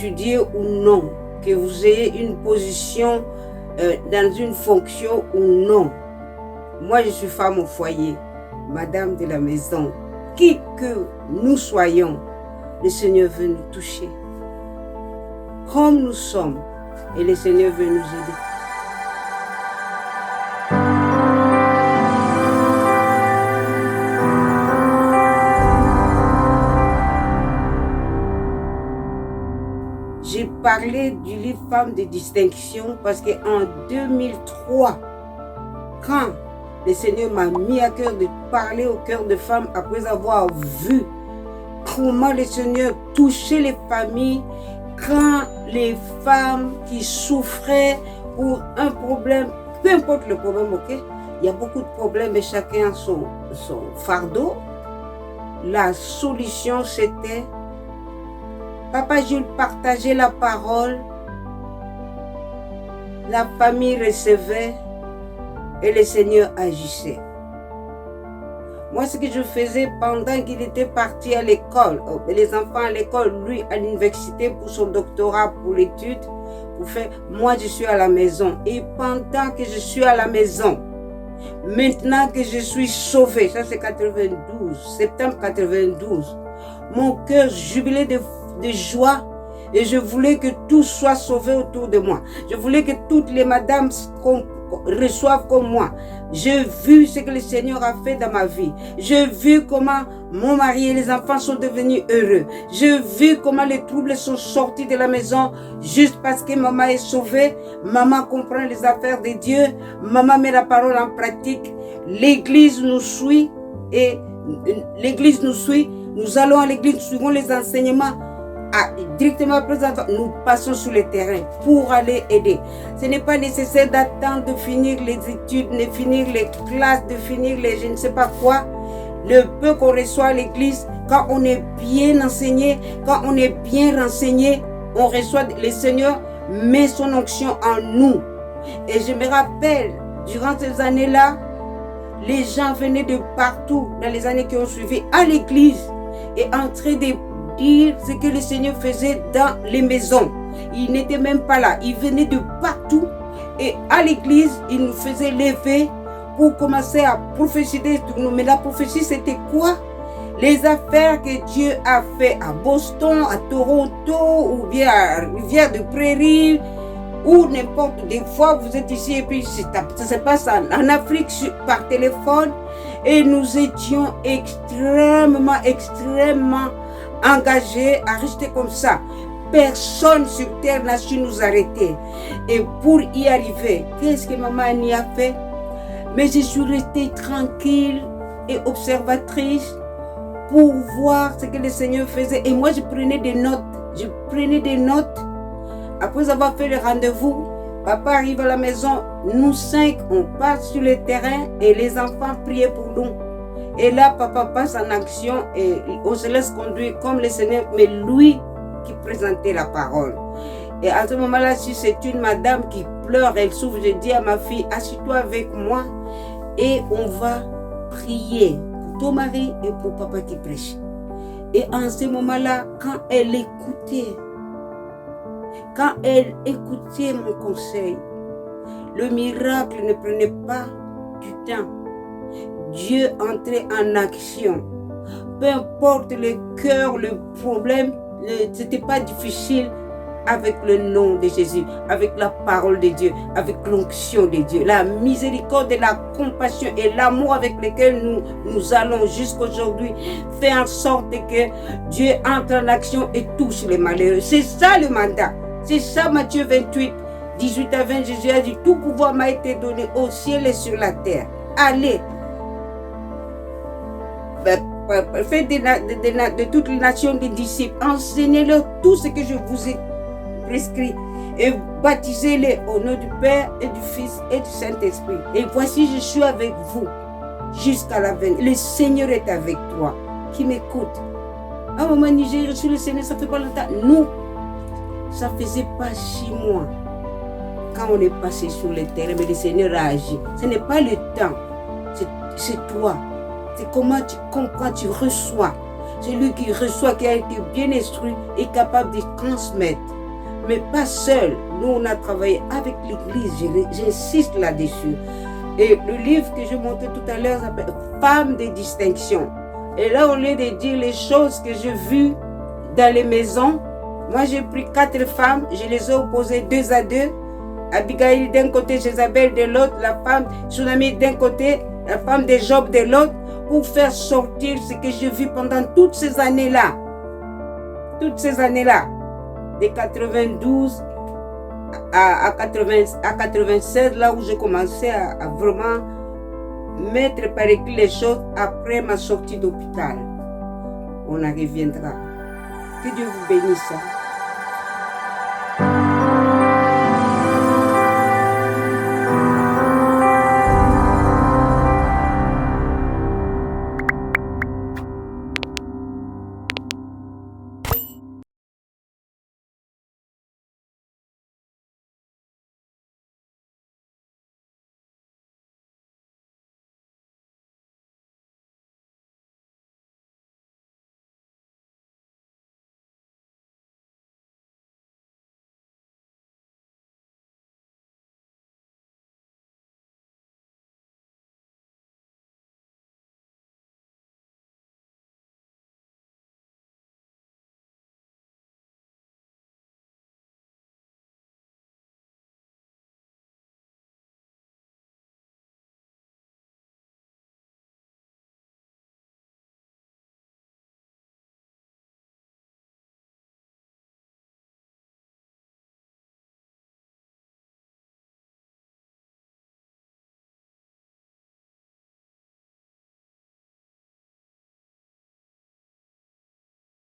étudiez ou non, que vous ayez une position dans une fonction ou non. Moi, je suis femme au foyer, madame de la maison. Qui que nous soyons, le Seigneur veut nous toucher. Comme nous sommes, et le Seigneur veut nous aider. J'ai parlé du livre Femmes de distinction parce qu'en 2003, quand le Seigneur m'a mis à cœur de parler au cœur de femmes, après avoir vu comment le Seigneur touchait les familles, quand les femmes qui souffraient pour un problème, peu importe le problème, ok, il y a beaucoup de problèmes et chacun a son fardeau. La solution c'était, Papa Jules partageait la parole, la famille recevait et le Seigneur agissait. Moi, ce que je faisais pendant qu'il était parti à l'école, les enfants à l'école, lui à l'université pour son doctorat, pour l'étude, pour faire, moi je suis à la maison. Et pendant que je suis à la maison, maintenant que je suis sauvée, ça c'est 92, septembre 92, mon cœur jubilait de joie et je voulais que tout soit sauvé autour de moi. Je voulais que toutes les madames reçoivent comme moi. J'ai vu ce que le Seigneur a fait dans ma vie. J'ai vu comment mon mari et les enfants sont devenus heureux. J'ai vu comment les troubles sont sortis de la maison juste parce que maman est sauvée. Maman comprend les affaires de Dieu. Maman met la parole en pratique. L'église nous suit et l'église nous suit. Nous allons à l'église, nous suivons les enseignements. Directement après ça, nous passons sur le terrain pour aller aider. Ce n'est pas nécessaire d'attendre de finir les études, de finir les classes, de finir les je ne sais pas quoi. Le peu qu'on reçoit à l'église, quand on est bien enseigné, quand on est bien renseigné, on reçoit, le Seigneur met son onction en nous. Et je me rappelle, durant ces années-là, les gens venaient de partout, dans les années qui ont suivi, à l'église et en train de dire ce que le Seigneur faisait dans les maisons. Il n'était même pas là. Il venait de partout. Et à l'église, il nous faisait lever pour commencer à prophétiser. Mais la prophétie, c'était quoi? Les affaires que Dieu a fait à Boston, à Toronto, ou bien à Rivière de Prairie, ou n'importe. Des fois, vous êtes ici et puis ça se passe en Afrique par téléphone. Et nous étions extrêmement engagés à rester comme ça. Personne sur terre n'a su nous arrêter. Et pour y arriver, qu'est-ce que maman y a fait? Mais je suis restée tranquille et observatrice pour voir ce que le Seigneur faisait. Et moi, je prenais des notes. Après avoir fait le rendez-vous, papa arrive à la maison. Nous 5, on passe sur le terrain et les enfants priaient pour nous. Et là, papa passe en action et on se laisse conduire comme le Seigneur, mais lui qui présentait la parole. Et à ce moment-là, si c'est une madame qui pleure, elle souffre, je dis à ma fille, assieds-toi avec moi et on va prier pour ton mari et pour papa qui prêche. Et en ce moment-là, quand elle écoutait mon conseil, le miracle ne prenait pas du temps. Dieu entrait en action. Peu importe le cœur, le problème, ce n'était pas difficile avec le nom de Jésus, avec la parole de Dieu, avec l'onction de Dieu, la miséricorde et la compassion et l'amour avec lequel nous allons jusqu'aujourd'hui fait en sorte que Dieu entre en action et touche les malheureux. C'est ça le mandat. C'est ça Matthieu 28, 18 à 20, Jésus a dit, tout pouvoir m'a été donné au ciel et sur la terre. Allez, faites de toutes les nations des disciples, enseignez-leur tout ce que je vous ai prescrit et baptisez-les au nom du Père et du Fils et du Saint-Esprit. Et voici, je suis avec vous jusqu'à la fin. Le Seigneur est avec toi, qui m'écoute. À un moment donné, j'ai reçu le Seigneur, ça fait pas longtemps. Nous, ça faisait pas 6 mois quand on est passé sur le terrain, mais le Seigneur a agi. Ce n'est pas le temps, c'est toi. C'est comment tu comprends, tu reçois. celui qui reçoit, qui a été bien instruit, est capable de transmettre. Mais pas seul. Nous, on a travaillé avec l'Église, j'insiste là-dessus. Et le livre que je montrais tout à l'heure s'appelle « Femmes de distinction ». Et là, au lieu de dire les choses que j'ai vues dans les maisons, moi, j'ai pris 4 femmes, je les ai opposées 2 à 2. Abigail d'un côté, Jézabel de l'autre, la femme Tsunami d'un côté, la femme de Job de l'autre, pour faire sortir ce que j'ai vu pendant toutes ces années-là. Toutes ces années-là. De 92 à 96, là où j'ai commencé à vraiment mettre par écrit les choses après ma sortie d'hôpital. On en reviendra. Que Dieu vous bénisse.